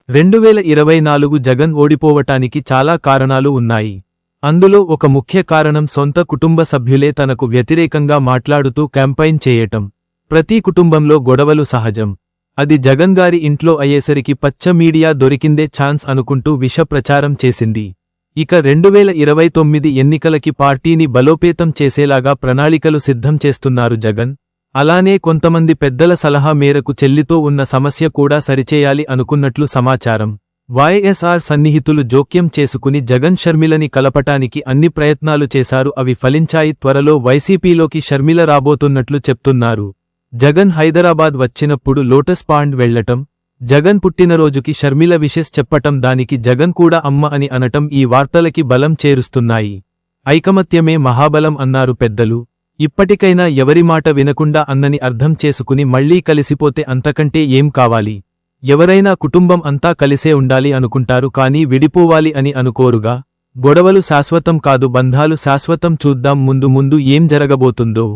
2024 జగన్ ఓడిపోవటానికి చాలా కారణాలు ఉన్నాయి. అందులో ఒక ముఖ్య కారణం సొంత కుటుంబ సభ్యులే తనకు వ్యతిరేకంగా మాట్లాడుతూ క్యాంపైన్ చేయటం. ప్రతి కుటుంబంలో గొడవలు సహజం. అది జగన్ గారి ఇంట్లో అయ్యేసరికి పచ్చ మీడియా దొరికిందే ఛాన్స్ అనుకుంటూ విష ప్రచారం చేసింది. ఇక 2029 ఎన్నికలకి పార్టీని బలోపేతం చేసేలాగా ప్రణాళికలు సిద్ధం చేస్తున్నారు జగన్. అలానే కొంతమంది పెద్దల సలహా మేరకు చెల్లితో ఉన్న సమస్య కూడా సరిచేయాలి అనుకున్నట్లు సమాచారం. వైఎస్ఆర్ సన్నిహితులు జోక్యం చేసుకుని జగన్ షర్మిలని కలపటానికి అన్ని ప్రయత్నాలు చేశారు. అవి ఫలించాయి. త్వరలో వైసీపీలోకి షర్మిల రాబోతున్నట్లు చెప్తున్నారు. జగన్ హైదరాబాద్ వచ్చినప్పుడు లోటస్ పాండ్ వెళ్లటం, జగన్ పుట్టినరోజుకి షర్మిల విషెస్ చెప్పటం, దానికి జగన్ కూడా అమ్మ అని అనటం ఈ వార్తలకి బలం చేరుస్తున్నాయి. ఐకమత్యమే మహాబలం అన్నారు పెద్దలు. ఇప్పటికైనా ఎవరి మాట వినకుండా అన్నని అర్థం చేసుకుని మళ్లీ కలిసిపోతే అంతకంటే ఏం కావాలి. ఎవరైనా కుటుంబం అంతా కలిసే ఉండాలి అనుకుంటారు, కానీ విడిపోవాలి అని అనుకోరుగా. గొడవలు శాశ్వతం కాదు, బంధాలు శాశ్వతం. చూద్దాం ముందు ముందు ఏం జరగబోతుందో.